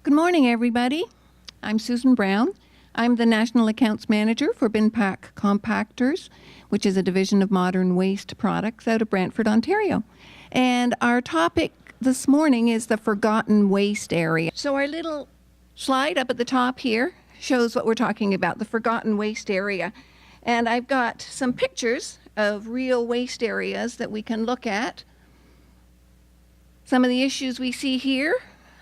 Good morning, everybody. I'm Susan Brown. I'm the National Accounts Manager for BinPack Compactors, which is a division of modern waste products out of Brantford, Ontario. And our topic this morning is the forgotten waste area. So our little slide up at the top here shows what we're talking about, the forgotten waste area. And I've got some pictures of real waste areas that we can look at. Some of the issues we see here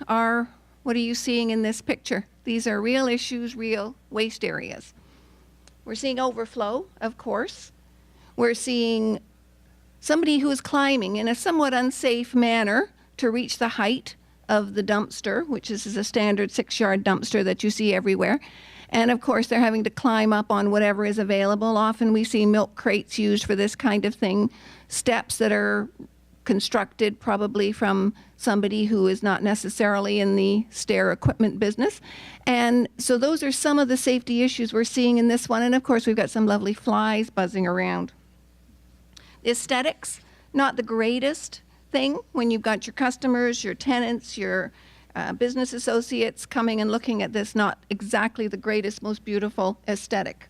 are, what are you seeing in this picture? These are real issues, real waste areas. We're seeing overflow, of course. We're seeing somebody who is climbing in a somewhat unsafe manner to reach the height of the dumpster, which is a standard 6-yard dumpster that you see everywhere. And of course, they're having to climb up on whatever is available. Often we see milk crates used for this kind of thing, steps that are constructed probably from somebody who is not necessarily in the stair equipment business. And so those are some of the safety issues we're seeing in this one. And of course, we've got some lovely flies buzzing around. The aesthetics, not the greatest thing when you've got your customers, your tenants, your business associates coming and looking at this, not exactly the greatest, most beautiful aesthetic.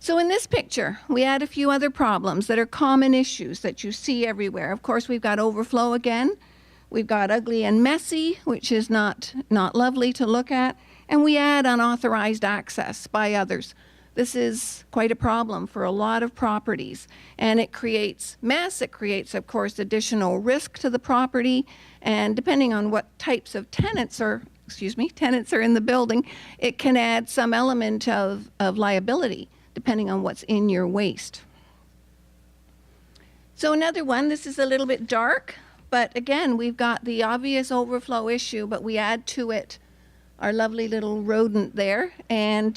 So in this picture, we add a few other problems that are common issues that you see everywhere. Of course, we've got overflow again. We've got ugly and messy, which is not lovely to look at. And we add unauthorized access by others. This is quite a problem for a lot of properties. And it creates mess. It creates, of course, additional risk to the property. And depending on what types of tenants are in the building, it can add some element of liability, depending on what's in your waste. So another one, this is a little bit dark, but again, we've got the obvious overflow issue, but we add to it our lovely little rodent there. And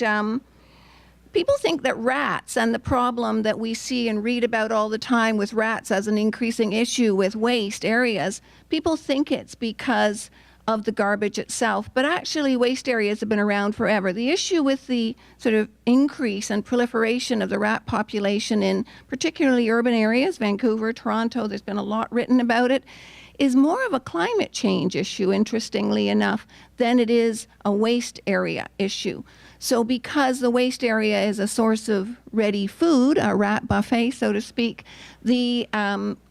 people think that rats and the problem that we see and read about all the time with rats as an increasing issue with waste areas, people think it's because of the garbage itself, but actually waste areas have been around forever. The issue with the sort of increase and proliferation of the rat population in particularly urban areas, Vancouver, Toronto, there's been a lot written about it, is more of a climate change issue, interestingly enough, than it is a waste area issue. So because the waste area is a source of ready food, a rat buffet, so to speak, the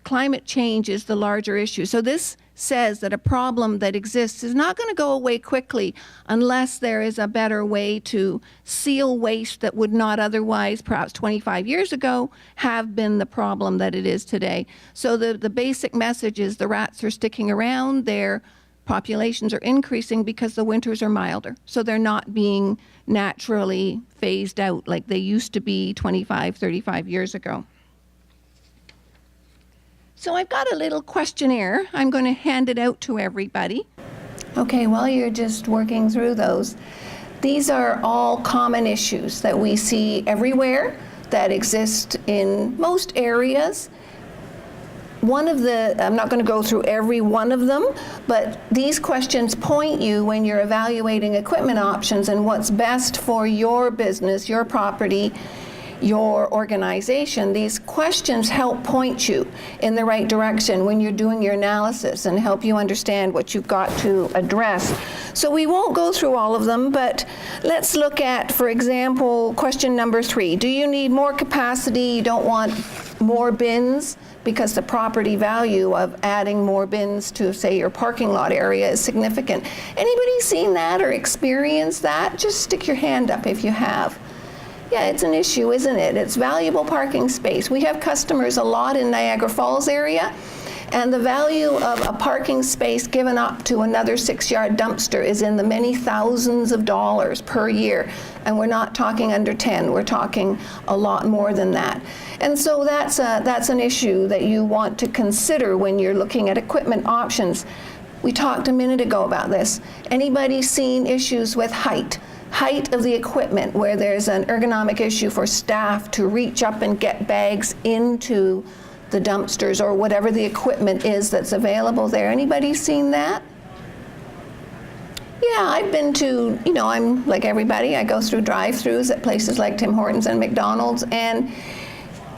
climate change is the larger issue. So this says that a problem that exists is not going to go away quickly unless there is a better way to seal waste that would not otherwise, perhaps 25 years ago, have been the problem that it is today. So the basic message is the rats are sticking around, their populations are increasing because the winters are milder. So they're not being naturally phased out like they used to be 25, 35 years ago. So I've got a little questionnaire. I'm going to hand it out to everybody. Okay, while you're just working through those, these are all common issues that we see everywhere that exist in most areas. I'm not going to go through every one of them, but these questions point you when you're evaluating equipment options and what's best for your business, your property, your organization. These questions help point you in the right direction when you're doing your analysis and help you understand what you've got to address. So we won't go through all of them, but let's look at, for example, question number 3. Do you need more capacity? You don't want more bins because the property value of adding more bins to, say, your parking lot area is significant. Anybody seen that or experienced that? Just stick your hand up if you have. Yeah, it's an issue, isn't it? It's valuable parking space. We have customers a lot in Niagara Falls area, and the value of a parking space given up to another 6-yard dumpster is in the many thousands of dollars per year. And we're not talking under 10, we're talking a lot more than that. And so that's an issue that you want to consider when you're looking at equipment options. We talked a minute ago about this. Anybody seen issues with height of the equipment, where there's an ergonomic issue for staff to reach up and get bags into the dumpsters or whatever the equipment is that's available there? Anybody seen that? Yeah, I've been to, I'm like everybody, I go through drive-thrus at places like Tim Hortons and McDonald's, and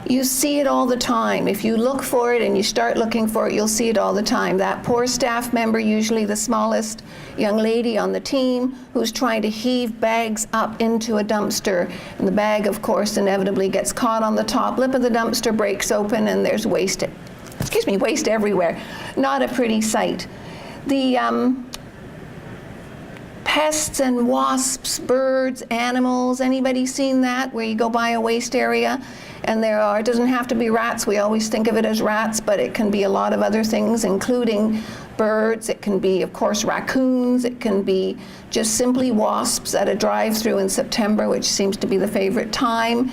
You see it all the time. If you look for it and you start looking for it, you'll see it all the time. That poor staff member, usually the smallest young lady on the team, who's trying to heave bags up into a dumpster. And the bag, of course, inevitably gets caught on the top lip of the dumpster, breaks open, and there's waste everywhere. Not a pretty sight. The pests and wasps, birds, animals, anybody seen that, where you go by a waste area and it doesn't have to be rats, we always think of it as rats, but it can be a lot of other things, including birds, it can be, of course, raccoons, it can be just simply wasps at a drive-through in September, which seems to be the favorite time.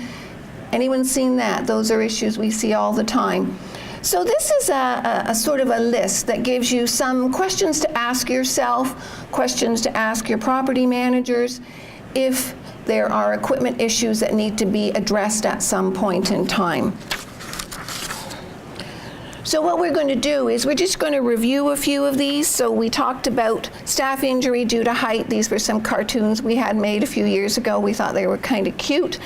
Anyone seen that? Those are issues we see all the time. So this is a sort of a list that gives you some questions to ask yourself, questions to ask your property managers if there are equipment issues that need to be addressed at some point in time. So what we're going to do is we're just going to review a few of these. So we talked about staff injury due to height. These were some cartoons we had made a few years ago. We thought they were kind of cute.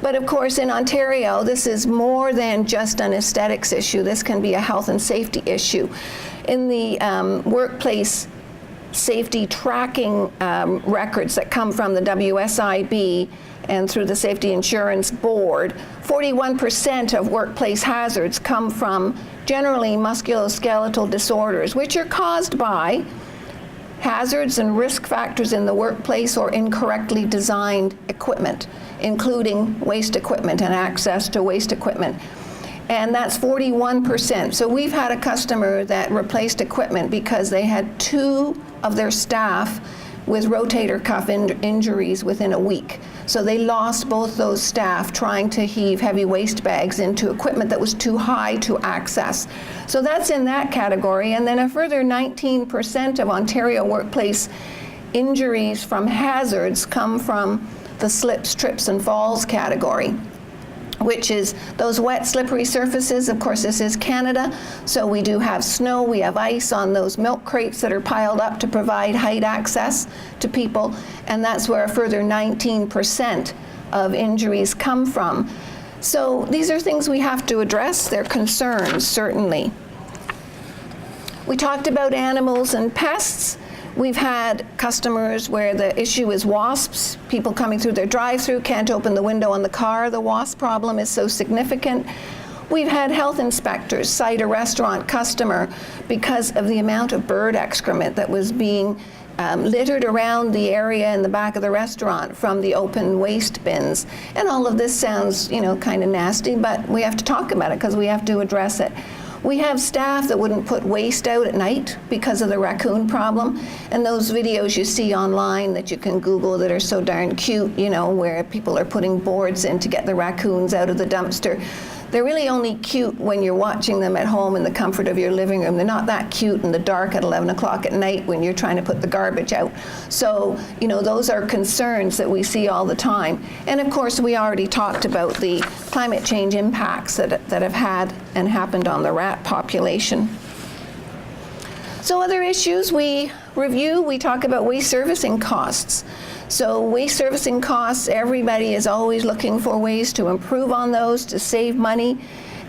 But of course, in Ontario, this is more than just an aesthetics issue. This can be a health and safety issue. In the workplace safety tracking records that come from the WSIB and through the Safety Insurance Board, 41% of workplace hazards come from generally musculoskeletal disorders, which are caused by hazards and risk factors in the workplace or incorrectly designed equipment, including waste equipment and access to waste equipment. And that's 41%. So we've had a customer that replaced equipment because they had 2 of their staff with rotator cuff injuries within a week. So they lost both those staff trying to heave heavy waste bags into equipment that was too high to access. So that's in that category. And then a further 19% of Ontario workplace injuries from hazards come from the slips, trips, and falls category, which is those wet, slippery surfaces. Of course, this is Canada, so we do have snow, we have ice on those milk crates that are piled up to provide height access to people, and that's where a further 19% of injuries come from. So these are things we have to address. They're concerns, certainly. We talked about animals and pests. We've had customers where the issue is wasps. People coming through their drive-through can't open the window on the car. The wasp problem is so significant. We've had health inspectors cite a restaurant customer because of the amount of bird excrement that was being littered around the area in the back of the restaurant from the open waste bins. And all of this sounds, kind of nasty, but we have to talk about it because we have to address it. We have staff that wouldn't put waste out at night because of the raccoon problem. And those videos you see online that you can Google that are so darn cute, where people are putting boards in to get the raccoons out of the dumpster. They're really only cute when you're watching them at home in the comfort of your living room. They're not that cute in the dark at 11 o'clock at night when you're trying to put the garbage out. So, those are concerns that we see all the time. And of course, we already talked about the climate change impacts that have had and happened on the rat population. So other issues we review, we talk about waste servicing costs. So waste servicing costs, everybody is always looking for ways to improve on those, to save money.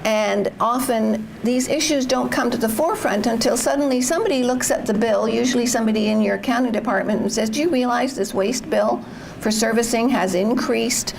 And often these issues don't come to the forefront until suddenly somebody looks at the bill, usually somebody in your accounting department, and says, do you realize this waste bill for servicing has increased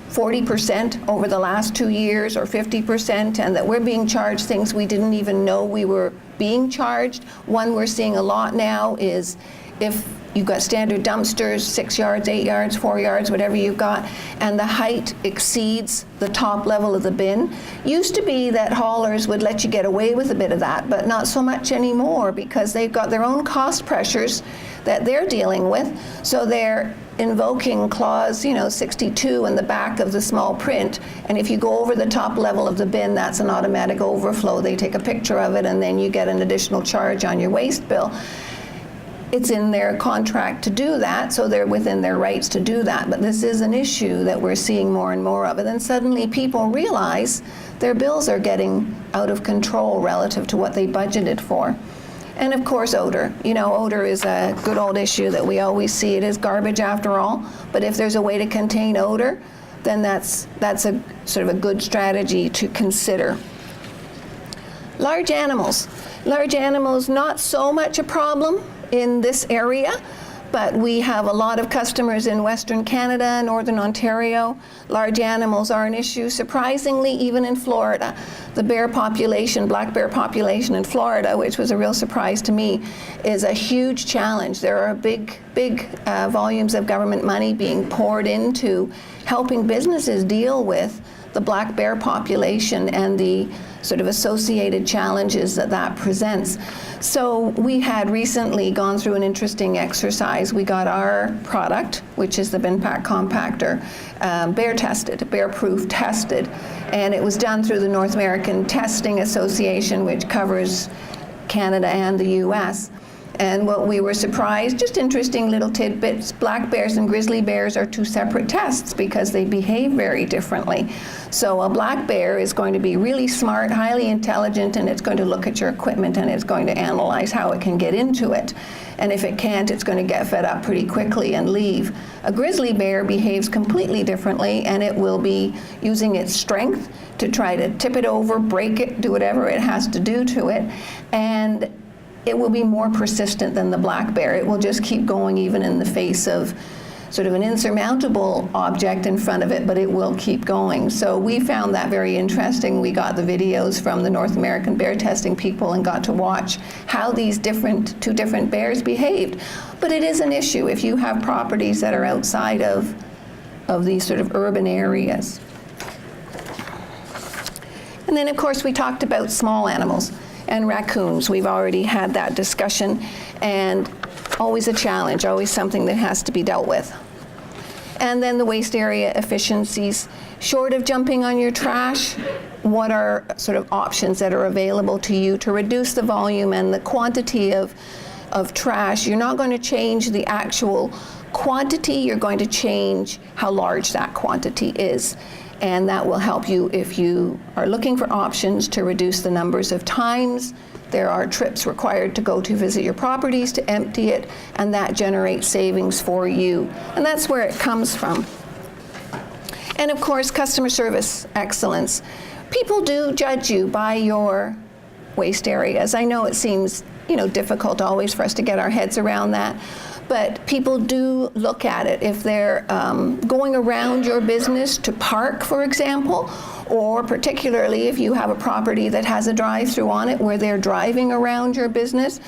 40% over the last 2 years or 50%, and that we're being charged things we didn't even know we were being charged? One we're seeing a lot now is if you've got standard dumpsters, 6 yards, 8 yards, 4 yards, whatever you've got, and the height exceeds the top level of the bin. Used to be that haulers would let you get away with a bit of that, but not so much anymore because they've got their own cost pressures that they're dealing with. So they're invoking clause 62 in the back of the small print, and if you go over the top level of the bin, that's an automatic overflow. They take a picture of it and then you get an additional charge on your waste bill. It's in their contract to do that, so they're within their rights to do that. But this is an issue that we're seeing more and more of. And then suddenly people realize their bills are getting out of control relative to what they budgeted for. And of course, odor. Odor is a good old issue that we always see. It is garbage after all. But if there's a way to contain odor, then that's a sort of a good strategy to consider. Large animals. Large animals, not so much a problem in this area, but we have a lot of customers in Western Canada, Northern Ontario. Large animals are an issue, surprisingly, even in Florida. The bear population, black bear population in Florida, which was a real surprise to me, is a huge challenge. There are big volumes of government money being poured into helping businesses deal with the black bear population and the sort of associated challenges that presents. So we had recently gone through an interesting exercise. We got our product, which is the bin pack compactor, bear tested, bear proof tested, and it was done through the North American Testing Association, which covers Canada and the US. And what we were surprised, just interesting little tidbits, black bears and grizzly bears are two separate tests because they behave very differently. So a black bear is going to be really smart, highly intelligent, and it's going to look at your equipment and it's going to analyze how it can get into it. And if it can't, it's going to get fed up pretty quickly and leave. A grizzly bear behaves completely differently, and it will be using its strength to try to tip it over, break it, do whatever it has to do to it. And it will be more persistent than the black bear. It will just keep going even in the face of sort of an insurmountable object in front of it, but it will keep going. So we found that very interesting. We got the videos from the North American bear testing people and got to watch how these two different bears behaved. But it is an issue if you have properties that are outside of these sort of urban areas. And then of course we talked about small animals. And raccoons, we've already had that discussion, and always a challenge, always something that has to be dealt with. And then the waste area efficiencies. Short of jumping on your trash, what are sort of options that are available to you to reduce the volume and the quantity of trash? You're not going to change the actual quantity, you're going to change how large that quantity is. And that will help you if you are looking for options to reduce the numbers of times. There are trips required to go to visit your properties to empty it, and that generates savings for you. And that's where it comes from. And of course, customer service excellence. People do judge you by your waste areas. I know it seems, difficult always for us to get our heads around that. But people do look at it. If they're going around your business to park, for example, or particularly if you have a property that has a drive-through on it where they're driving around your business,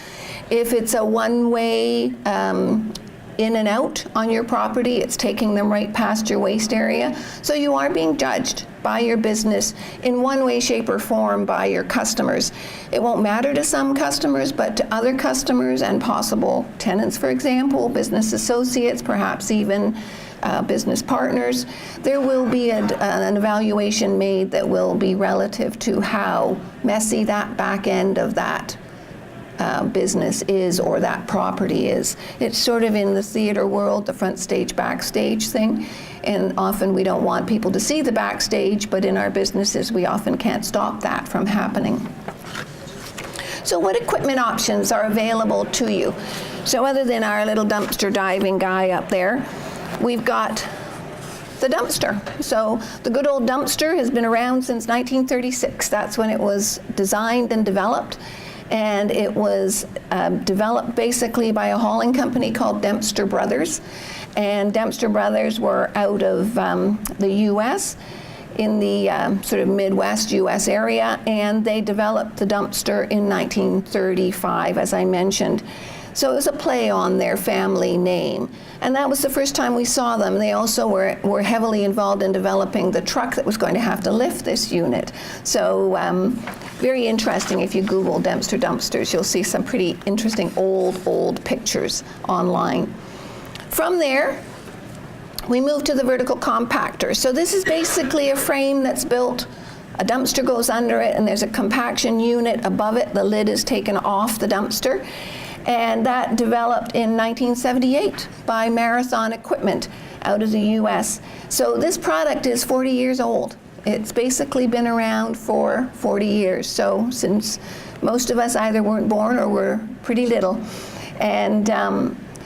if it's a one-way in and out on your property, it's taking them right past your waste area. So you are being judged by your business in one way, shape, or form by your customers. It won't matter to some customers, but to other customers and possible tenants, for example, business associates, perhaps even business partners, there will be an evaluation made that will be relative to how messy that back end of that business is or that property is. It's sort of in the theater world, the front stage, backstage thing. And often we don't want people to see the backstage, but in our businesses we often can't stop that from happening. So what equipment options are available to you? So other than our little dumpster diving guy up there, we've got the dumpster. So the good old dumpster has been around since 1936. That's when it was designed and developed. And it was developed basically by a hauling company called Dempster Brothers. And Dempster Brothers were out of the US, in the sort of Midwest US area, and they developed the dumpster in 1935, as I mentioned. So it was a play on their family name. And that was the first time we saw them. They also were heavily involved in developing the truck that was going to have to lift this unit. So very interesting. If you Google Dempster dumpsters, you'll see some pretty interesting old pictures online. From there, we moved to the vertical compactor. So this is basically a frame that's built, a dumpster goes under it, and there's a compaction unit above it. The lid is taken off the dumpster. And that developed in 1978 by Marathon Equipment out of the US. So this product is 40 years old. It's basically been around for 40 years. So since most of us either weren't born or were pretty little. And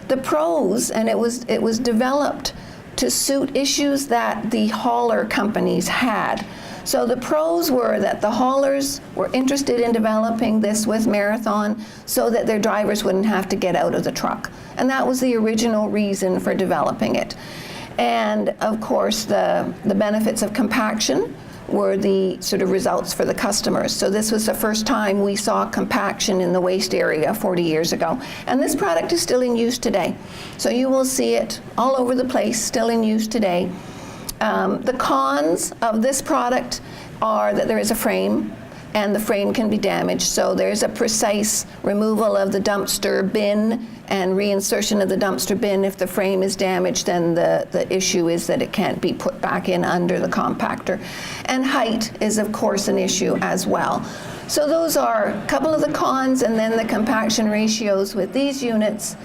the pros, and it was developed to suit issues that the hauler companies had. So the pros were that the haulers were interested in developing this with Marathon so that their drivers wouldn't have to get out of the truck. And that was the original reason for developing it. And of course, the benefits of compaction were the sort of results for the customers. So this was the first time we saw compaction in the waste area 40 years ago. And this product is still in use today. So you will see it all over the place, still in use today. The cons of this product are that there is a frame, and the frame can be damaged. So there's a precise removal of the dumpster bin and reinsertion of the dumpster bin. If the frame is damaged, then the issue is that it can't be put back in under the compactor. And height is, of course, an issue as well. So those are a couple of the cons, and then the compaction ratios with these units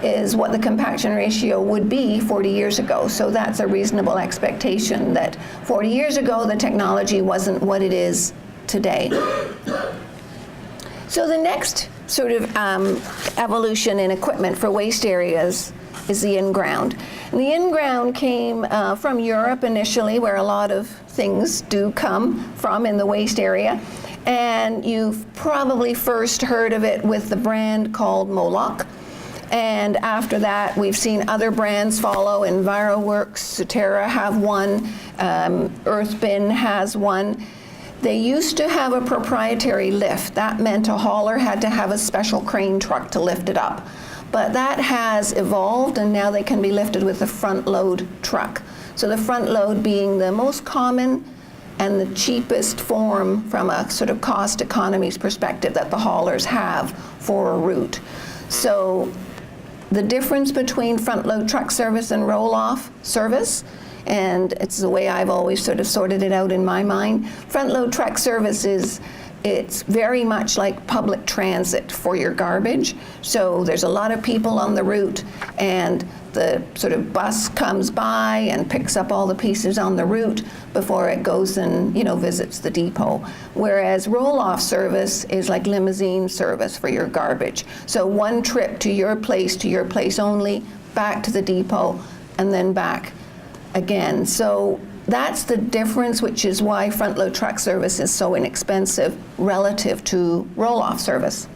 is what the compaction ratio would be 40 years ago. So that's a reasonable expectation that 40 years ago the technology wasn't what it is today. So the next sort of evolution in equipment for waste areas is the InGround. And the InGround came from Europe initially, where a lot of things do come from in the waste area. And you've probably first heard of it with the brand called Moloch. And after that, we've seen other brands follow. EnviroWorks, Soterra have one, Earthbin has one. They used to have a proprietary lift. That meant a hauler had to have a special crane truck to lift it up. But that has evolved, and now they can be lifted with a front load truck. So the front load being the most common and the cheapest form from a sort of cost economies perspective that the haulers have for a route. So the difference between front load truck service and roll-off service, and it's the way I've always sort of sorted it out in my mind. Front load truck service it's very much like public transit for your garbage. So there's a lot of people on the route, and the sort of bus comes by and picks up all the pieces on the route before it goes and visits the depot. Whereas roll-off service is like limousine service for your garbage. So one trip to your place only, back to the depot, and then back again. So that's the difference, which is why front-load truck service is so inexpensive relative to roll-off service.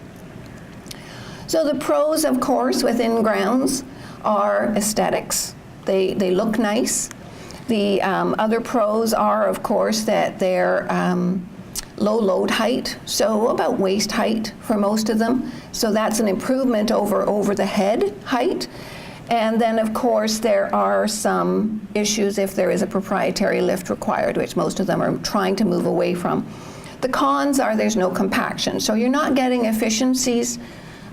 So the pros, of course, with InGrounds are aesthetics. They look nice. The other pros are, of course, that they're low load height, so about waist height for most of them. So that's an improvement over the head height. And then, of course, there are some issues if there is a proprietary lift required, which most of them are trying to move away from. The cons are there's no compaction. So you're not getting efficiencies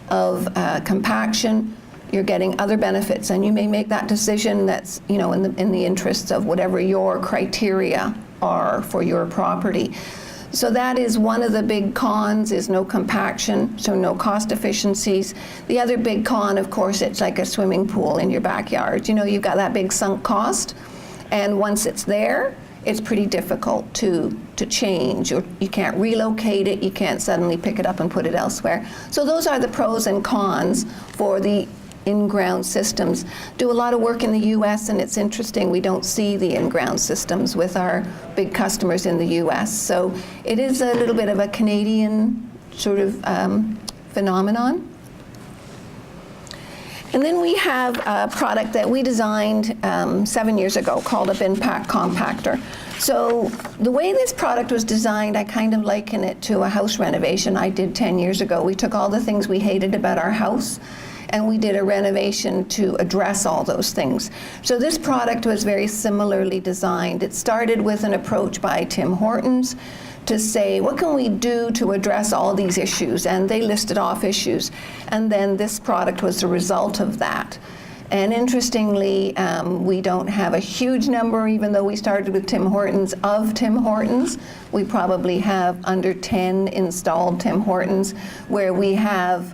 of compaction. You're getting other benefits, and you may make that decision that's in the interests of whatever your criteria are for your property. So that is one of the big cons, is no compaction, so no cost efficiencies. The other big con, of course, it's like a swimming pool in your backyard. You've got that big sunk cost, and once it's there, it's pretty difficult to change. You can't relocate it, you can't suddenly pick it up and put it elsewhere. So those are the pros and cons for the InGround systems. Do a lot of work in the US, and it's interesting, we don't see the InGround systems with our big customers in the US. So it is a little bit of a Canadian sort of phenomenon. And then we have a product that we designed 7 years ago called a bin pack compactor. So the way this product was designed, I kind of liken it to a house renovation I did 10 years ago. We took all the things we hated about our house, and we did a renovation to address all those things. So this product was very similarly designed. It started with an approach by Tim Hortons to say, what can we do to address all these issues? And they listed off issues. And then this product was the result of that. And interestingly, we don't have a huge number, even though we started with Tim Hortons, of Tim Hortons. We probably have under 10 installed Tim Hortons, where we have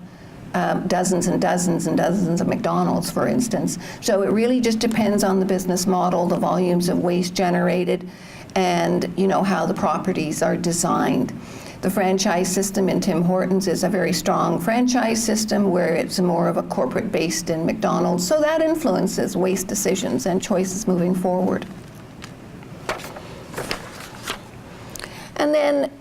dozens and dozens and dozens of McDonalds, for instance. So it really just depends on the business model, the volumes of waste generated, and how the properties are designed. The franchise system in Tim Hortons is a very strong franchise system where it's more of a corporate based in McDonald's, so that influences waste decisions and choices moving forward. And then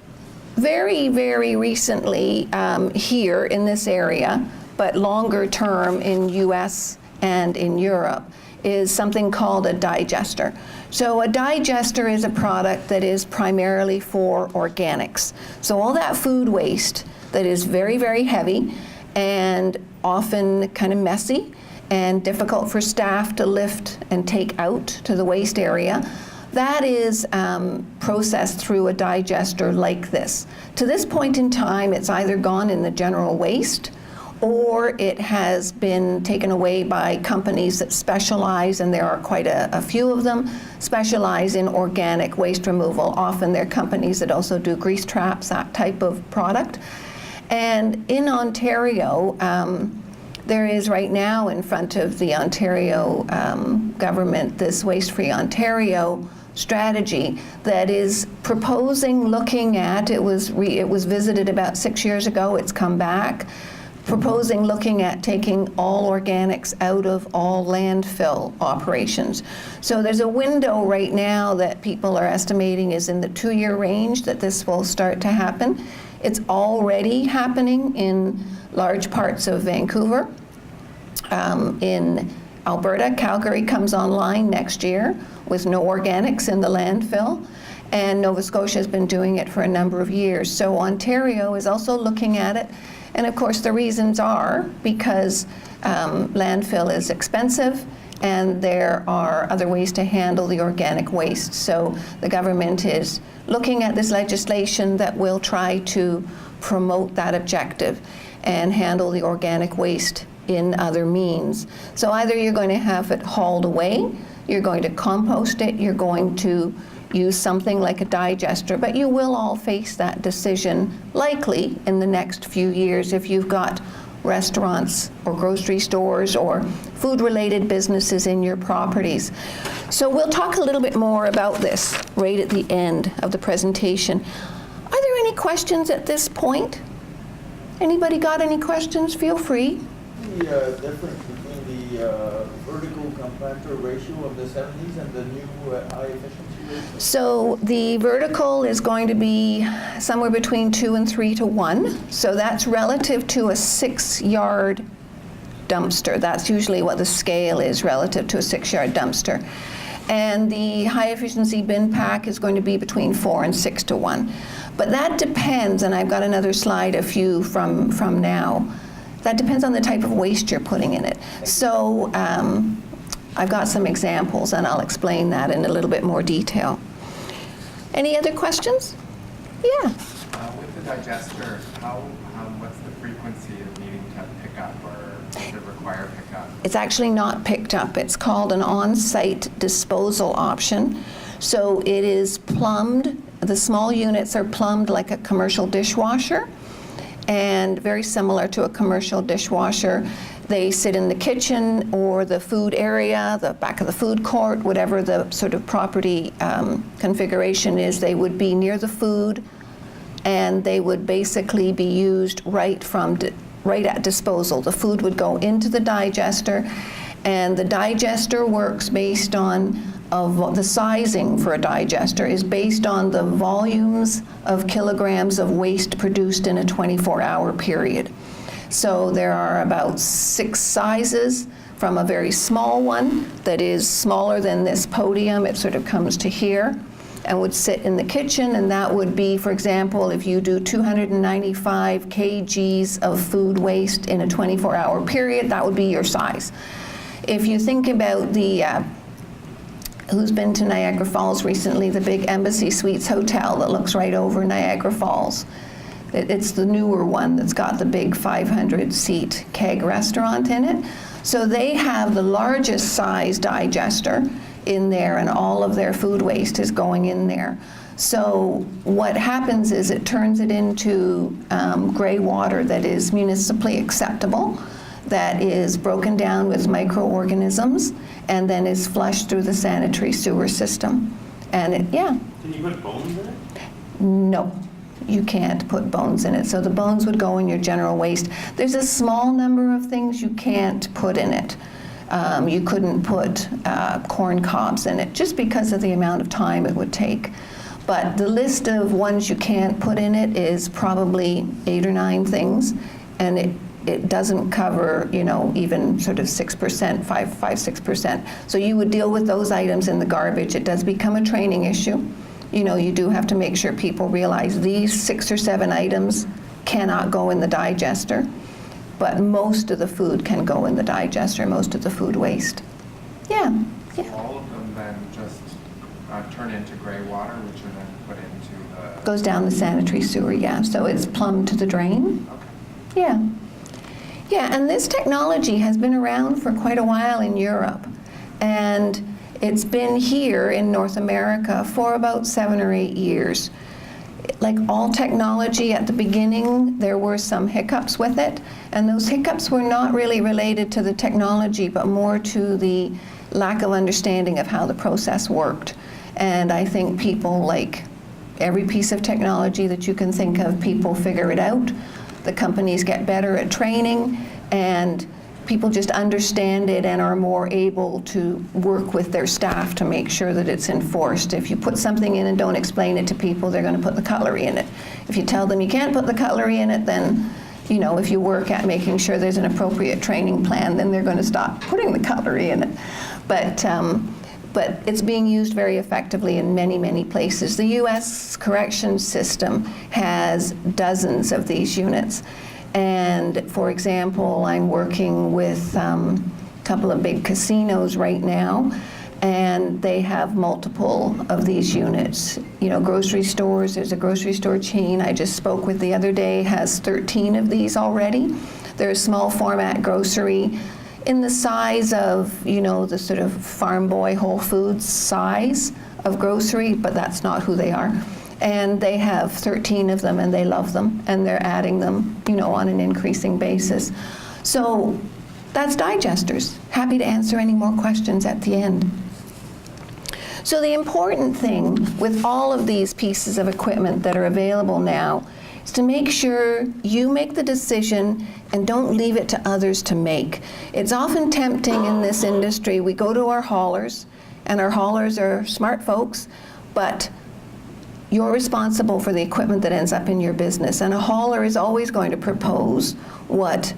very, very recently here in this area, but longer term in US and in Europe, is something called a digester. So a digester is a product that is primarily for organics. So all that food waste that is very, very heavy and often kind of messy and difficult for staff to lift and take out to the waste area, that is processed through a digester like this. To this point in time, it's either gone in the general waste or it has been taken away by companies that specialize, and there are quite a few of them, specialize in organic waste removal. Often they're companies that also do grease traps, that type of product. And in Ontario, there is right now in front of the Ontario government this Waste Free Ontario strategy that is proposing, looking at, it was visited about 6 years ago, it's come back, proposing looking at taking all organics out of all landfill operations. So there's a window right now that people are estimating is in the 2-year range that this will start to happen. It's already happening in large parts of Vancouver. In Alberta, Calgary comes online next year with no organics in the landfill, and Nova Scotia has been doing it for a number of years. So Ontario is also looking at it. And of course, the reasons are because landfill is expensive and there are other ways to handle the organic waste. So the government is looking at this legislation that will try to promote that objective and handle the organic waste in other means. So either you're going to have it hauled away, you're going to compost it, you're going to use something like a digester, but you will all face that decision likely in the next few years if you've got restaurants or grocery stores or food-related businesses in your properties. So we'll talk a little bit more about this right at the end of the presentation. Are there any questions at this point? Anybody got any questions? Feel free. The difference between the vertical compactor ratio of the 70s and the new high efficiency ratio? So the vertical is going to be somewhere between 2 and 3 to 1. So that's relative to a 6-yard dumpster. That's usually what the scale is relative to a 6-yard dumpster. And the high efficiency bin pack is going to be between 4 and 6 to 1. But that depends, and I've got another slide, a few from now. That depends on the type of waste you're putting in it. So I've got some examples and I'll explain that in a little bit more detail. Any other questions? Yeah. With the digester, what's the frequency of needing to pick up, or does it require pickup? It's actually not picked up. It's called an on-site disposal option. So it is plumbed. The small units are plumbed like a commercial dishwasher, and very similar to a commercial dishwasher. They sit in the kitchen or the food area, the back of the food court, whatever the sort of property configuration is. They would be near the food, and they would basically be used right at disposal. The food would go into the digester, and the digester works based on the sizing for a digester is based on the volumes of kilograms of waste produced in a 24-hour period. So there are about 6 sizes, from a very small one that is smaller than this podium. It sort of comes to here and would sit in the kitchen, and that would be, for example, if you do 295 kgs of food waste in a 24-hour period, that would be your size. If you think about who's been to Niagara Falls recently, the big Embassy Suites hotel that looks right over Niagara Falls. It's the newer one that's got the big 500-seat keg restaurant in it. So they have the largest size digester in there, and all of their food waste is going in there. So what happens is it turns it into gray water that is municipally acceptable, that is broken down with microorganisms, and then is flushed through the sanitary sewer system. And Can you put bones in it? No. you can't put bones in it. So the bones would go in your general waste. There's a small number of things you can't put in it. You couldn't put corn cobs in it just because of the amount of time it would take. But the list of ones you can't put in it is probably 8 or 9 things, and it doesn't cover, you know, even sort of 6%, 6%. So you would deal with those items in the garbage. It does become a training issue. You know, you do have to make sure people realize these 6 or 7 items cannot go in the digester, but most of the food can go in the digester, most of the food waste. Yeah. Yeah. All of them then just turn into gray water, which are then put into the... Goes down the sanitary sewer, yeah. So it's plumbed to the drain. Okay. Yeah. Yeah, and this technology has been around for quite a while in Europe. And it's been here in North America for about 7 or 8 years. Like all technology at the beginning, there were some hiccups with it. And those hiccups were not really related to the technology, but more to the lack of understanding of how the process worked. And I think people, like every piece of technology that you can think of, people figure it out. The companies get better at training, and people just understand it and are more able to work with their staff to make sure that it's enforced. If you put something in and don't explain it to people, they're going to put the cutlery in it. If you tell them you can't put the cutlery in it, then, you know, if you work at making sure there's an appropriate training plan, then they're going to stop putting the cutlery in it. But it's being used very effectively in many, many places. The U.S. corrections system has dozens of these units. And for example, I'm working with a couple of big casinos right now, and they have multiple of these units. You know, grocery stores, there's a grocery store chain I just spoke with the other day, has 13 of these already. They're a small format grocery in the size of, you know, the sort of Farm Boy Whole Foods size of grocery, but that's not who they are. And they have 13 of them, and they love them, and they're adding them, you know, on an increasing basis. So that's digesters. Happy to answer any more questions at the end. So the important thing with all of these pieces of equipment that are available now is to make sure you make the decision and don't leave it to others to make. It's often tempting in this industry. We go to our haulers, and our haulers are smart folks, but you're responsible for the equipment that ends up in your business. And a hauler is always going to propose what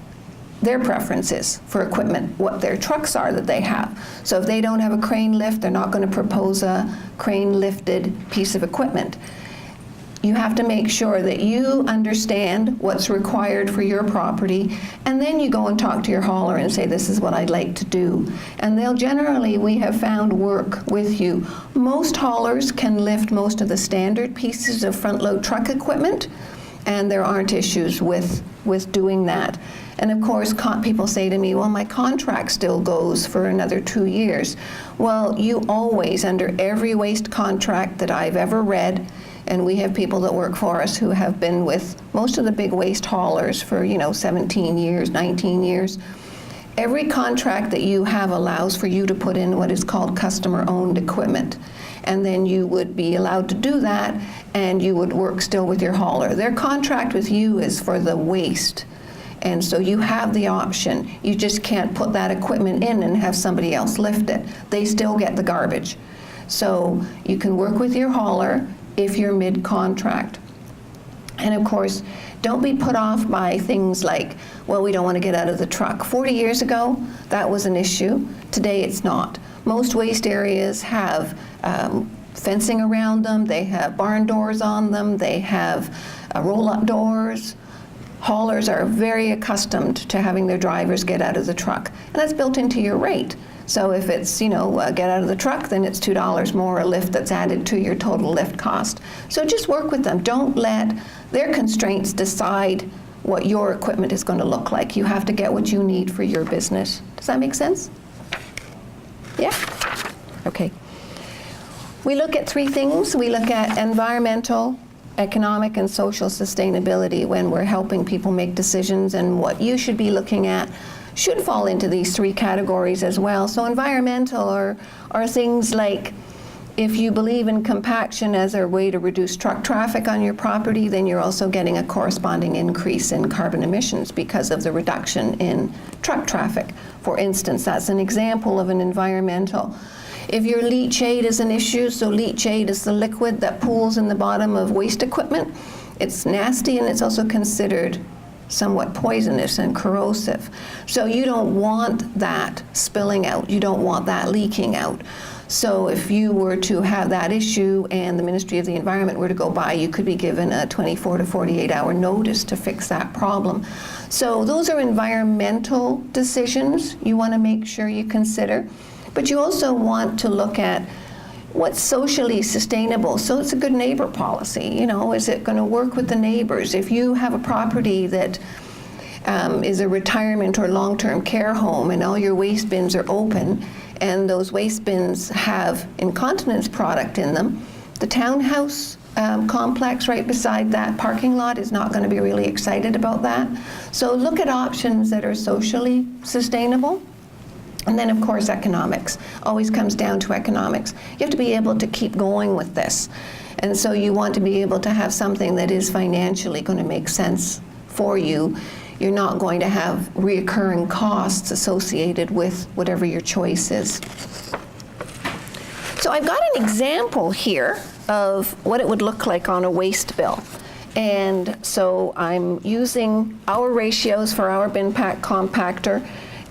their preference is for equipment, what their trucks are that they have. So if they don't have a crane lift, they're not going to propose a crane lifted piece of equipment. You have to make sure that you understand what's required for your property, and then you go and talk to your hauler and say, this is what I'd like to do. And they'll generally, we have found, work with you. Most haulers can lift most of the standard pieces of front load truck equipment, and there aren't issues with doing that. And of course, people say to me, well, my contract still goes for another 2 years. Well, you always, under every waste contract that I've ever read, and we have people that work for us who have been with most of the big waste haulers for, you know, 17 years, 19 years. Every contract that you have allows for you to put in what is called customer-owned equipment. And then you would be allowed to do that, and you would work still with your hauler. Their contract with you is for the waste. And so you have the option. You just can't put that equipment in and have somebody else lift it. They still get the garbage. So you can work with your hauler if you're mid-contract. And of course, don't be put off by things like, well, we don't want to get out of the truck. 40 years ago, that was an issue. Today, it's not. Most waste areas have fencing around them. They have barn doors on them. They have roll-up doors. Haulers are very accustomed to having their drivers get out of the truck, and that's built into your rate. So if it's, you know, get out of the truck, then it's $2 more a lift that's added to your total lift cost. So just work with them. Don't let their constraints decide what your equipment is going to look like. You have to get what you need for your business. Does that make sense? Yeah? Okay. We look at 3 things. We look at environmental, economic, and social sustainability when we're helping people make decisions, and what you should be looking at should fall into these 3 categories as well. So environmental are things like, if you believe in compaction as a way to reduce truck traffic on your property, then you're also getting a corresponding increase in carbon emissions because of the reduction in truck traffic. For instance, that's an example of an environmental. If your leachate is an issue, so leachate is the liquid that pools in the bottom of waste equipment, it's nasty and it's also considered somewhat poisonous and corrosive. So you don't want that spilling out. You don't want that leaking out. So if you were to have that issue and the Ministry of the Environment were to go by, you could be given a 24 to 48-hour notice to fix that problem. So those are environmental decisions you want to make sure you consider. But you also want to look at what's socially sustainable. So it's a good neighbor policy. You know, is it going to work with the neighbors? If you have a property that is a retirement or long-term care home and all your waste bins are open and those waste bins have incontinence product in them, the townhouse complex right beside that parking lot is not going to be really excited about that. So look at options that are socially sustainable. And then, of course, economics. Always comes down to economics. You have to be able to keep going with this. And so you want to be able to have something that is financially going to make sense for you. You're not going to have reoccurring costs associated with whatever your choice is. So I've got an example here of what it would look like on a waste bill. And so I'm using our ratios for our bin pack compactor,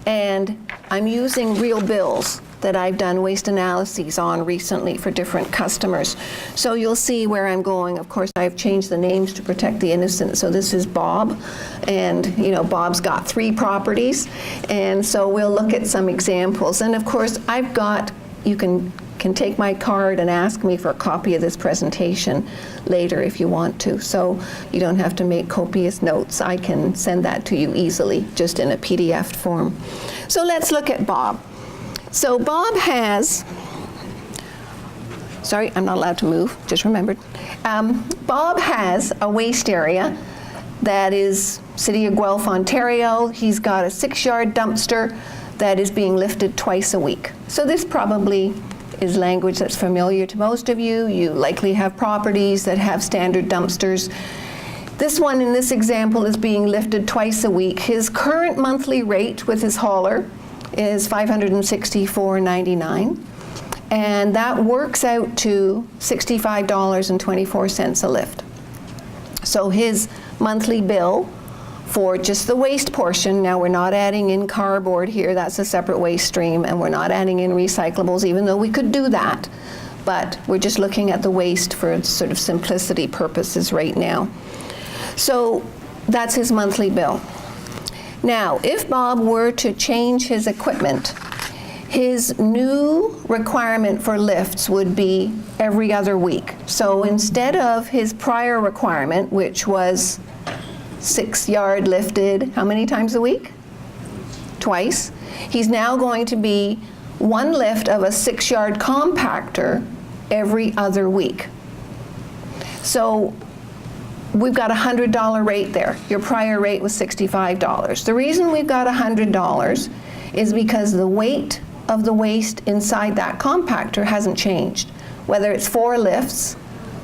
and I'm using real bills that I've done waste analyses on recently for different customers. So you'll see where I'm going. Of course, I've changed the names to protect the innocent. So this is Bob, and you know, Bob's got 3 properties. And so we'll look at some examples. And of course, I've got, you can take my card and ask me for a copy of this presentation later if you want to. So you don't have to make copious notes. I can send that to you easily, just in a PDF form. So let's look at Bob. So Bob has, sorry, I'm not allowed to move, just remembered. Bob has a waste area that is City of Guelph, Ontario. He's got a 6-yard dumpster that is being lifted twice a week. So this probably is language that's familiar to most of you. You likely have properties that have standard dumpsters. This one in this example is being lifted twice a week. His current monthly rate with his hauler is $564.99, and that works out to $65.24 a lift. So his monthly bill for just the waste portion, now we're not adding in cardboard here, that's a separate waste stream, and we're not adding in recyclables, even though we could do that, but we're just looking at the waste for sort of simplicity purposes right now. So that's his monthly bill. Now, if Bob were to change his equipment, his new requirement for lifts would be every other week. So instead of his prior requirement, which was 6-yard lifted, how many times a week? Twice. He's now going to be 1 lift of a 6-yard compactor every other week. So we've got a $100 rate there. Your prior rate was $65. The reason we've got $100 is because the weight of the waste inside that compactor hasn't changed. Whether it's 4 lifts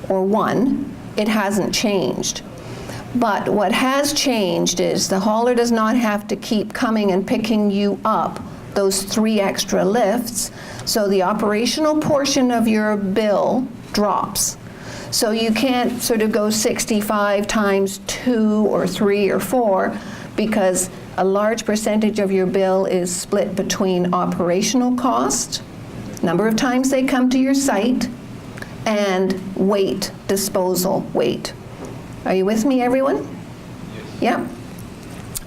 or 1, it hasn't changed. But what has changed is the hauler does not have to keep coming and picking you up those 3 extra lifts, so the operational portion of your bill drops. So you can't sort of go 65 times 2 or 3 or 4, because a large percentage of your bill is split between operational cost, number of times they come to your site, and weight, disposal weight. Are you with me, everyone? Yes. Yeah?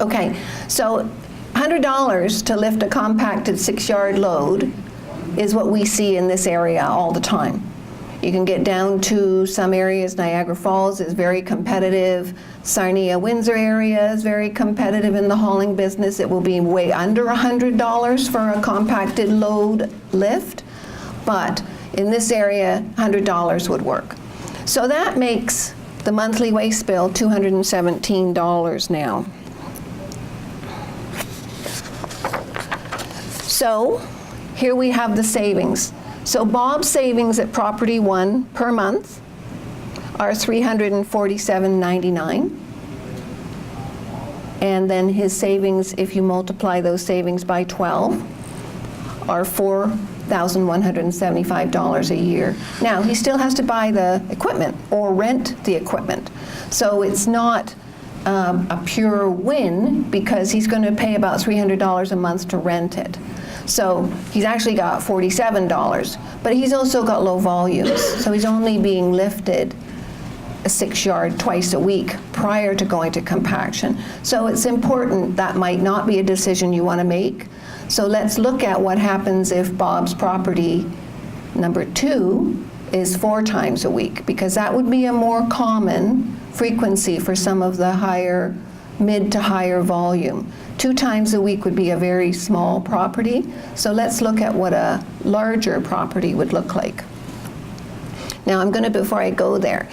Okay, so $100 to lift a compacted 6-yard load is what we see in this area all the time. You can get down to some areas. Niagara Falls is very competitive. Sarnia, Windsor area is very competitive in the hauling business. It will be way under $100 for a compacted load lift, but in this area, $100 would work. So that makes the monthly waste bill $217 now. So here we have the savings. So Bob's savings at property 1 per month are $347.99. And then his savings, if you multiply those savings by 12, are $4,175 a year. Now, he still has to buy the equipment or rent the equipment. So it's not a pure win because he's going to pay about $300 a month to rent it. So he's actually got $47, but he's also got low volumes. So he's only being lifted a 6-yard twice a week prior to going to compaction. So it's important. That might not be a decision you want to make. So let's look at what happens if Bob's property number 2 is 4 times a week, because that would be a more common frequency for some of the higher, mid to higher volume. 2 times a week would be a very small property. So let's look at what a larger property would look like. Now I'm going to, before I go there,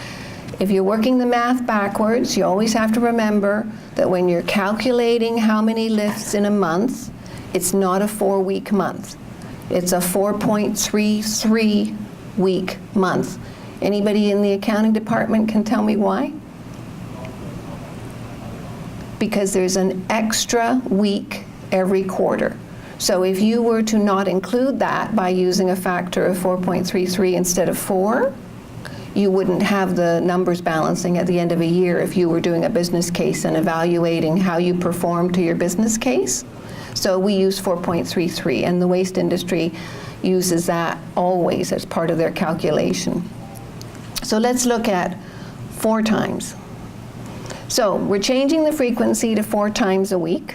if you're working the math backwards, you always have to remember that when you're calculating how many lifts in a month, it's not a 4-week month. It's a 4.33 week month. Anybody in the accounting department can tell me why? Because there's an extra week every quarter. So if you were to not include that by using a factor of 4.33 instead of 4, you wouldn't have the numbers balancing at the end of a year if you were doing a business case and evaluating how you perform to your business case. So we use 4.33, and the waste industry uses that always as part of their calculation. So let's look at 4 times. So we're changing the frequency to 4 times a week.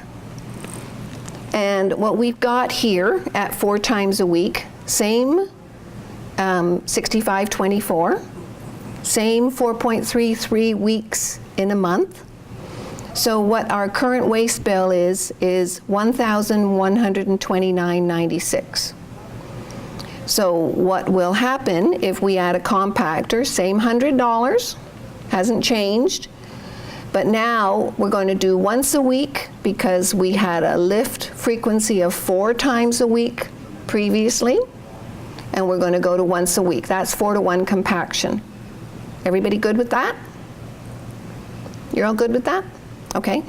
And what we've got here at 4 times a week, same 65-24, same 4.33 weeks in a month. So what our current waste bill is $1,129.96. So what will happen if we add a compactor, same $100, hasn't changed, but now we're going to do once a week because we had a lift frequency of 4 times a week previously, and we're going to go to once a week. That's 4-to-1 compaction. Everybody good with that? You're all good with that? Okay.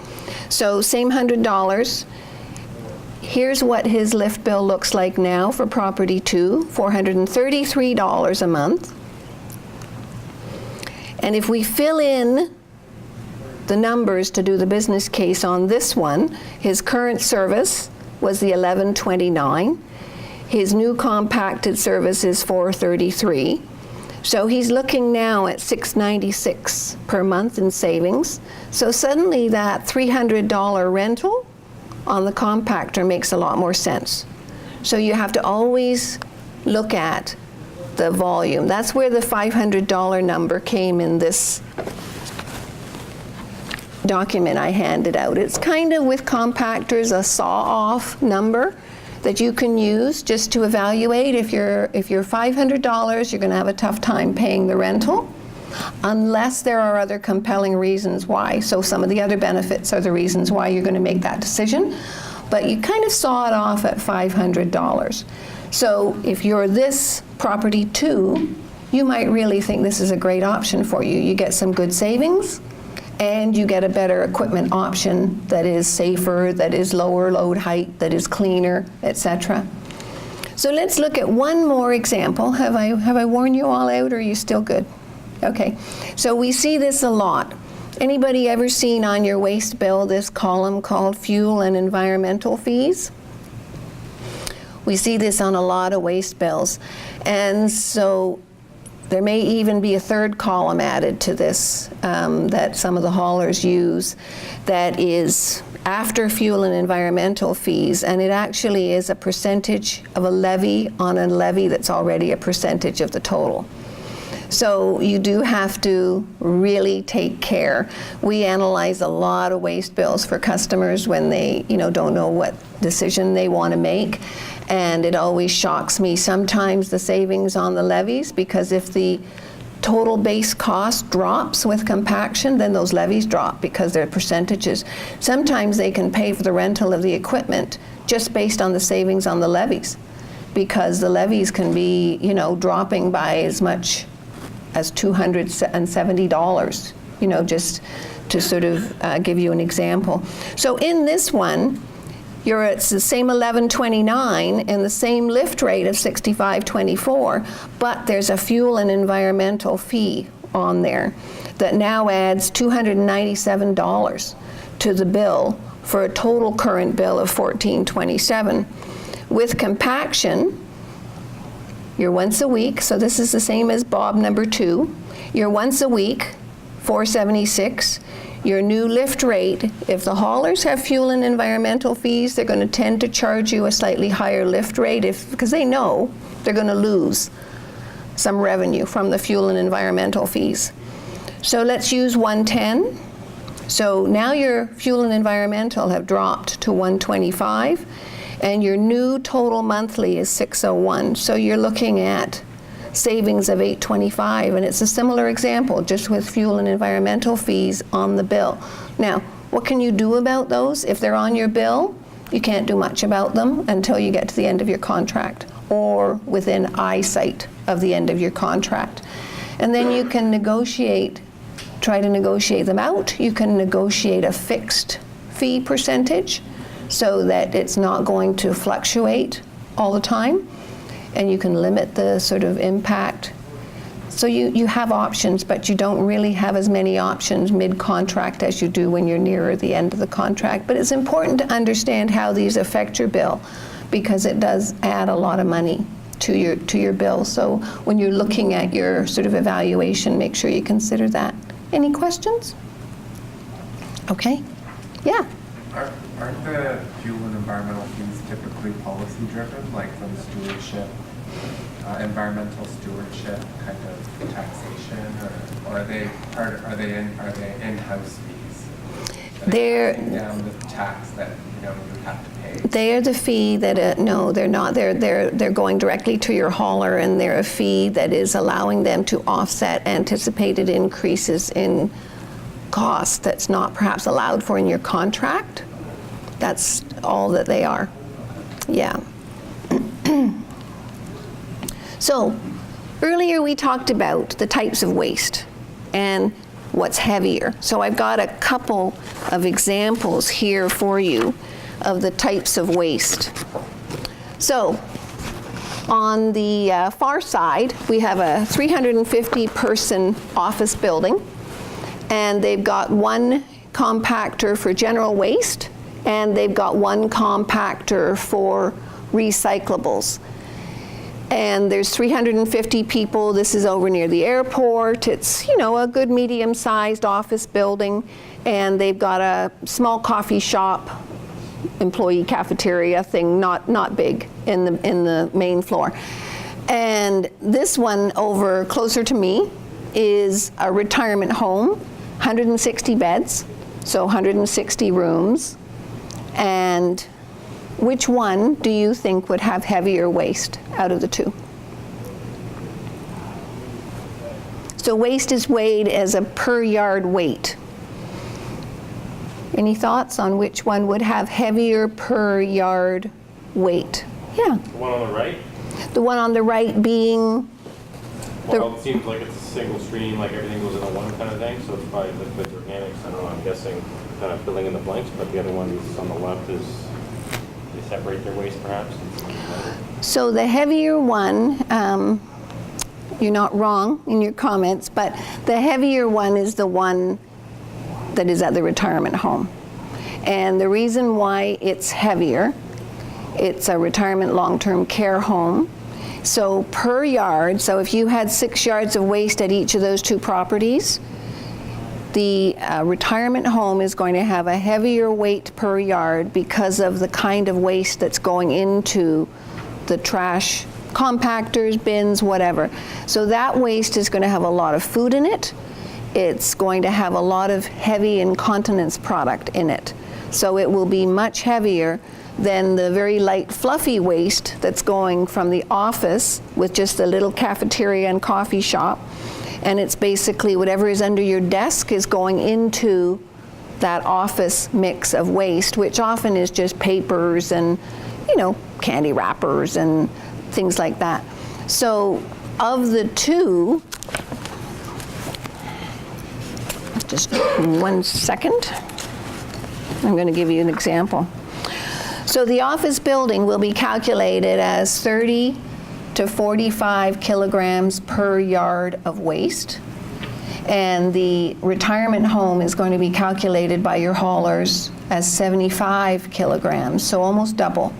So same $100. Here's what his lift bill looks like now for property 2, $433 a month. And if we fill in the numbers to do the business case on this one, his current service was the $11.29. His new compacted service is $433. So he's looking now at $696 per month in savings. So suddenly that $300 rental on the compactor makes a lot more sense. So you have to always look at the volume. That's where the $500 number came in this document I handed out. It's kind of, with compactors, a saw-off number that you can use just to evaluate. If you're $500, you're going to have a tough time paying the rental, unless there are other compelling reasons why. So some of the other benefits are the reasons why you're going to make that decision. But you kind of saw it off at $500. So if you're this property 2, you might really think this is a great option for you. You get some good savings, and you get a better equipment option that is safer, that is lower load height, that is cleaner, etc. So let's look at one more example. Have I worn you all out, or are you still good? Okay, so we see this a lot. Anybody ever seen on your waste bill this column called fuel and environmental fees? We see this on a lot of waste bills. And so there may even be a third column added to this that some of the haulers use that is after fuel and environmental fees, and it actually is a percentage of a levy on a levy that's already a percentage of the total. So you do have to really take care. We analyze a lot of waste bills for customers when they, don't know what decision they want to make. And it always shocks me sometimes the savings on the levies, because if the total base cost drops with compaction, then those levies drop because they're percentages. Sometimes they can pay for the rental of the equipment just based on the savings on the levies. because the levies can be, you know, dropping by as much as $270, you know, just to sort of give you an example. So in this one, it's the same 1129 and the same lift rate of 6524, but there's a fuel and environmental fee on there that now adds $297 to the bill for a total current bill of $1427. With compaction, you're once a week, so this is the same as Bob number 2. You're once a week, $476. Your new lift rate, if the haulers have fuel and environmental fees, they're going to tend to charge you a slightly higher lift rate because they know they're going to lose some revenue from the fuel and environmental fees. So let's use 110. So now your fuel and environmental have dropped to 125, and your new total monthly is 601. So you're looking at savings of $825, and it's a similar example, just with fuel and environmental fees on the bill. Now, what can you do about those? If they're on your bill, you can't do much about them until you get to the end of your contract, or within eyesight of the end of your contract. And then you can try to negotiate them out. You can negotiate a fixed fee percentage so that it's not going to fluctuate all the time, and you can limit the sort of impact. So you have options, but you don't really have as many options mid-contract as you do when you're nearer the end of the contract. But it's important to understand how these affect your bill, because it does add a lot of money to your bill. So when you're looking at your sort of evaluation, make sure you consider that. Any questions? Okay. Yeah. Aren't the fuel and environmental fees typically policy-driven, like from stewardship, environmental stewardship kind of taxation, or are they in-house fees? They're down the tax that you have to pay. They are the fee that no, they're not. They're going directly to your hauler, and they're a fee that is allowing them to offset anticipated increases in cost that's not perhaps allowed for in your contract. That's all that they are. Yeah. So earlier we talked about the types of waste and what's heavier. So I've got a couple of examples here for you of the types of waste. So on the far side, we have a 350-person office building, and they've got one compactor for general waste, and they've got one compactor for recyclables. And there's 350 people. This is over near the airport. It's, a good medium-sized office building, and they've got a small coffee shop, employee cafeteria thing, not big, in the main floor. And this one over closer to me is a retirement home, 160 beds, so 160 rooms. And which one do you think would have heavier waste out of the two? So waste is weighed as a per yard weight. Any thoughts on which one would have heavier per yard weight? Yeah. The one on the right? The one on the right being? Well, it seems like it's a single stream, like everything goes into one kind of thing, so it's probably liquids, organics, I don't know, I'm guessing, kind of filling in the blanks, but the other one on the left is, they separate their waste perhaps? So the heavier one, you're not wrong in your comments, but the heavier one is the one that is at the retirement home. And the reason why it's heavier, it's a retirement long-term care home. So per yard, so if you had 6 yards of waste at each of those two properties, the retirement home is going to have a heavier weight per yard because of the kind of waste that's going into the trash compactors, bins, whatever. So that waste is going to have a lot of food in it. It's going to have a lot of heavy incontinence product in it. So it will be much heavier than the very light fluffy waste that's going from the office with just a little cafeteria and coffee shop. And it's basically whatever is under your desk is going into that office mix of waste, which often is just papers and, candy wrappers and things like that. So of the two, just 1 second, I'm going to give you an example. So the office building will be calculated as 30 to 45 kilograms per yard of waste. And the retirement home is going to be calculated by your haulers as 75 kilograms, so almost double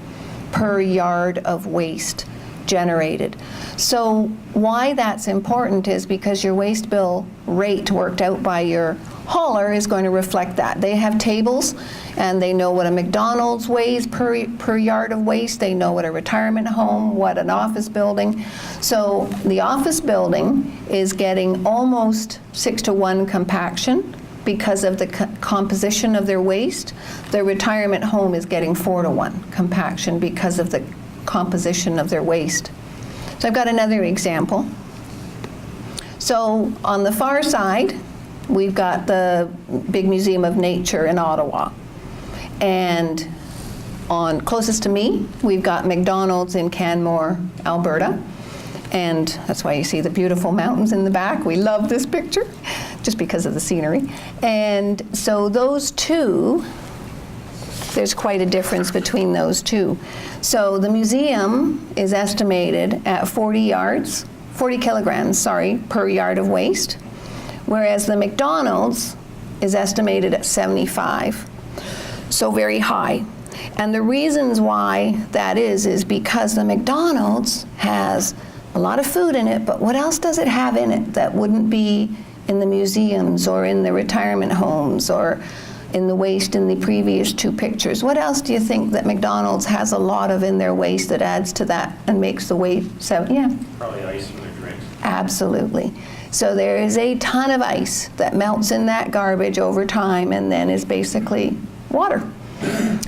per yard of waste generated. So why that's important is because your waste bill rate worked out by your hauler is going to reflect that. They have tables and they know what a McDonald's weighs per yard of waste. They know what a retirement home, what an office building. So the office building is getting almost 6-to-1 compaction because of the composition of their waste. The retirement home is getting 4-to-1 compaction because of the composition of their waste. So I've got another example. So on the far side, we've got the big Museum of Nature in Ottawa. And on closest to me, we've got McDonald's in Canmore, Alberta. And that's why you see the beautiful mountains in the back. We love this picture, just because of the scenery. And so those two, there's quite a difference between those two. So the museum is estimated at 40 kilograms, per yard of waste, whereas the McDonald's is estimated at 75. So very high. And the reasons why that is because the McDonald's has a lot of food in it, but what else does it have in it that wouldn't be in the museums or in the retirement homes or in the waste in the previous two pictures? What else do you think that McDonald's has a lot of in their waste that adds to that and makes the waste? Probably ice in their drinks. Absolutely. So there is a ton of ice that melts in that garbage over time and then is basically water.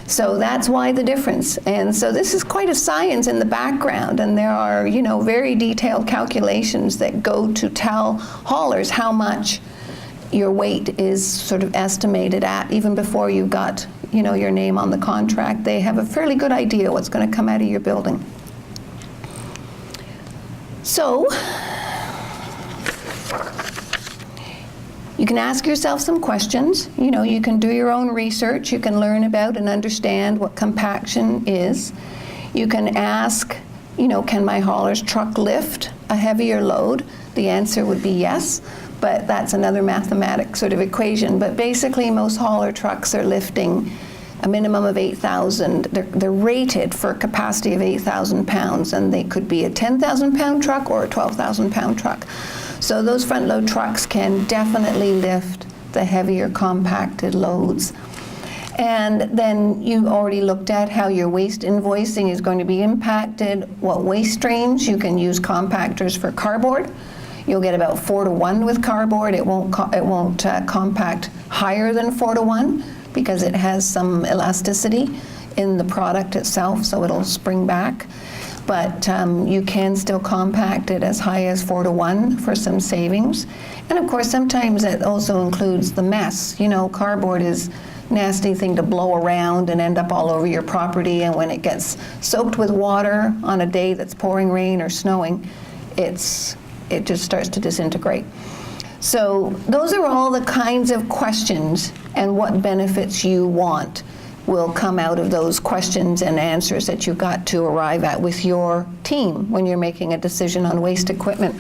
So that's why the difference. And so this is quite a science in the background, and there are, very detailed calculations that go to tell haulers how much your weight is sort of estimated at, even before you got, your name on the contract. They have a fairly good idea what's going to come out of your building. So you can ask yourself some questions. You can do your own research. You can learn about and understand what compaction is. You can ask, can my hauler's truck lift a heavier load? The answer would be yes, but that's another mathematic sort of equation. But basically, most hauler trucks are lifting a minimum of 8,000. They're rated for a capacity of 8,000 pounds, and they could be a 10,000-pound truck or a 12,000-pound truck. So those front-load trucks can definitely lift the heavier compacted loads. And then you already looked at how your waste invoicing is going to be impacted, what waste streams. You can use compactors for cardboard. You'll get about 4-to-1 with cardboard. It won't compact higher than 4-to-1 because it has some elasticity in the product itself, so it'll spring back. But you can still compact it as high as 4-to-1 for some savings. And of course, sometimes it also includes the mess. Cardboard is a nasty thing to blow around and end up all over your property. And when it gets soaked with water on a day that's pouring rain or snowing, it just starts to disintegrate. So those are all the kinds of questions and what benefits you want will come out of those questions and answers that you've got to arrive at with your team when you're making a decision on waste equipment.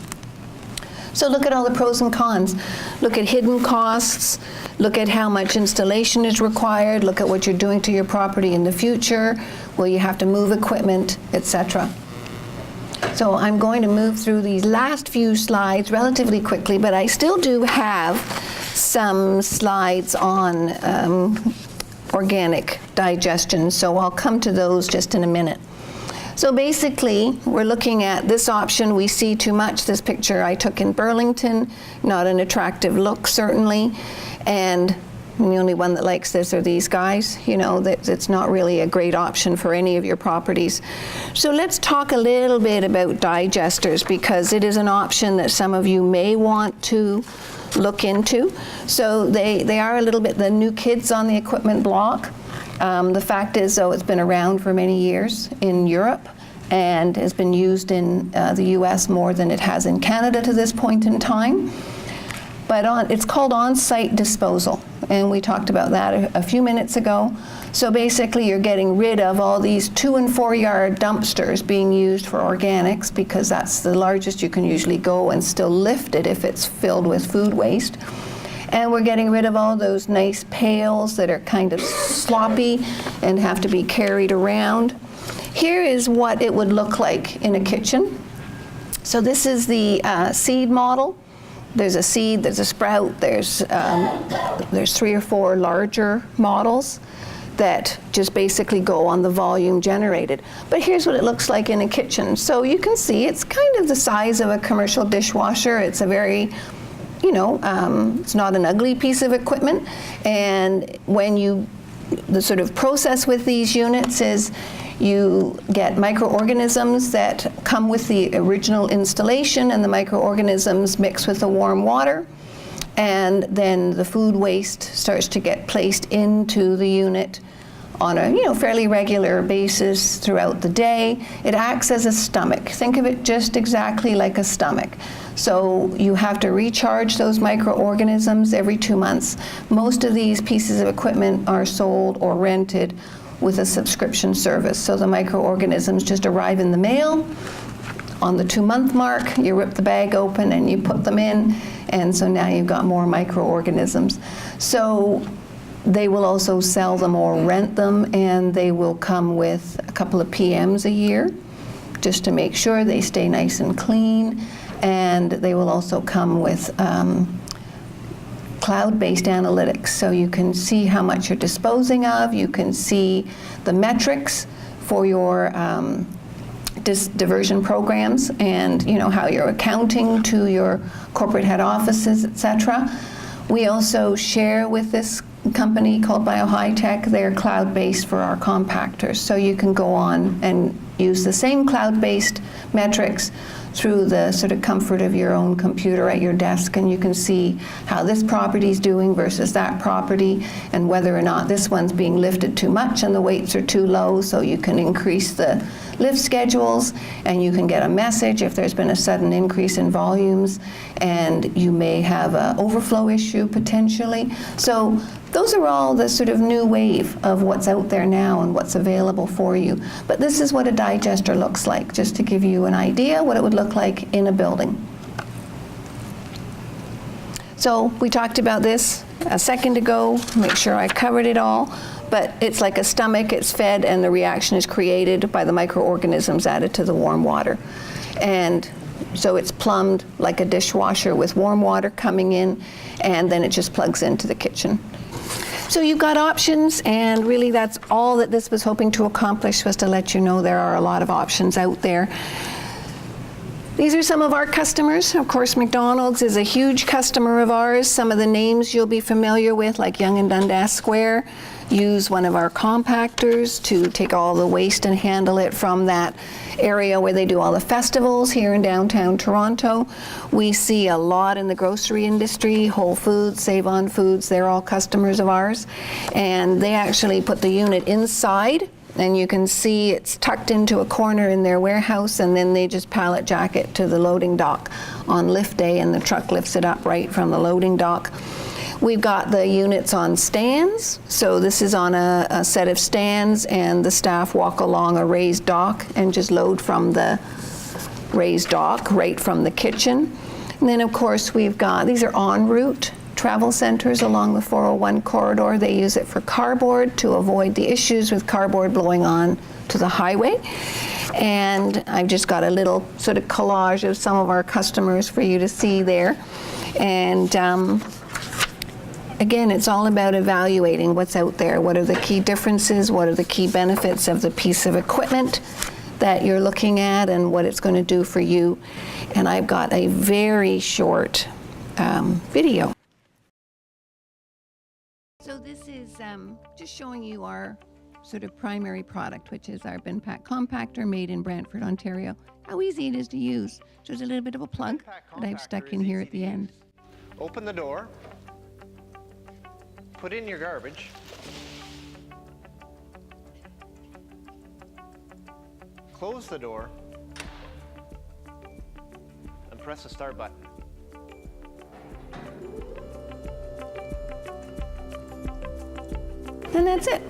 So look at all the pros and cons. Look at hidden costs. Look at how much installation is required. Look at what you're doing to your property in the future. Will you have to move equipment, etc. So I'm going to move through these last few slides relatively quickly, but I still do have some slides on organic digestion, so I'll come to those just in a minute. So basically, we're looking at this option. We see too much. This picture I took in Burlington, not an attractive look, certainly, and the only one that likes this are these guys. It's not really a great option for any of your properties. So let's talk a little bit about digesters, because it is an option that some of you may want to look into. So they are a little bit the new kids on the equipment block. The fact is, though, it's been around for many years in Europe, and has been used in the US more than it has in Canada to this point in time. But it's called on-site disposal, and we talked about that a few minutes ago. So basically you're getting rid of all these 2 and 4 yard dumpsters being used for organics, because that's the largest you can usually go and still lift it if it's filled with food waste. And we're getting rid of all those nice pails that are kind of sloppy and have to be carried around. Here is what it would look like in a kitchen. So this is the seed model. There's a seed, there's a sprout, there's 3 or 4 larger models that just basically go on the volume generated. But here's what it looks like in a kitchen. So you can see it's kind of the size of a commercial dishwasher. It's a very, it's not an ugly piece of equipment. And the sort of process with these units is you get microorganisms that come with the original installation, and the microorganisms mix with the warm water, and then the food waste starts to get placed into the unit on a fairly regular basis throughout the day. It acts as a stomach. Think of it just exactly like a stomach. So you have to recharge those microorganisms every 2 months. Most of these pieces of equipment are sold or rented with a subscription service. So the microorganisms just arrive in the mail. On the 2-month mark, you rip the bag open and you put them in, and so now you've got more microorganisms. So they will also sell them or rent them, and they will come with a couple of PMs a year just to make sure they stay nice and clean. And they will also come with cloud-based analytics, so you can see how much you're disposing of, you can see the metrics for your diversion programs, and how you're accounting to your corporate head offices, etc. We also share with this company called BioHigh-Tech. They're cloud-based for our compactors, so you can go on and use the same cloud-based metrics through the sort of comfort of your own computer at your desk, and you can see how this property is doing versus that property, and whether or not this one's being lifted too much and the weights are too low, so you can increase the lift schedules, and you can get a message if there's been a sudden increase in volumes, and you may have an overflow issue potentially. So those are all the sort of new wave of what's out there now and what's available for you. But this is what a digester looks like, just to give you an idea what it would look like in a building. So we talked about this a second ago, make sure I covered it all. But it's like a stomach, it's fed, and the reaction is created by the microorganisms added to the warm water. And so it's plumbed like a dishwasher with warm water coming in, and then it just plugs into the kitchen. So you've got options, and really that's all that this was hoping to accomplish, was to let you know there are a lot of options out there. These are some of our customers. Of course, McDonald's is a huge customer of ours. Some of the names you'll be familiar with, like Yonge and Dundas Square, use one of our compactors to take all the waste and handle it from that area where they do all the festivals here in downtown Toronto. We see a lot in the grocery industry, Whole Foods, Save-On Foods, they're all customers of ours. And they actually put the unit inside, and you can see it's tucked into a corner in their warehouse, and then they just pallet jack it to the loading dock on lift day, and the truck lifts it up right from the loading dock. We've got the units on stands, so this is on a set of stands, and the staff walk along a raised dock and just load from the raised dock right from the kitchen. And then of course we've got, these are en route travel centers along the 401 corridor. They use it for cardboard to avoid the issues with cardboard blowing on to the highway. And I've just got a little sort of collage of some of our customers for you to see there. And again, it's all about evaluating what's out there. What are the key differences? What are the key benefits of the piece of equipment that you're looking at, and what it's going to do for you? And I've got a very short video. So this is just showing you our sort of primary product, which is our bin pack compactor made in Brantford, Ontario. How easy it is to use. So there's a little bit of a plug that I've stuck in here at the end. Open the door. Put in your garbage, close the door, and press the start button. And that's it.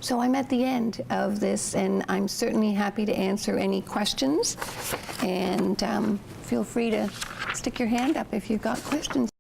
So I'm at the end of this, and I'm certainly happy to answer any questions. And feel free to stick your hand up if you've got questions.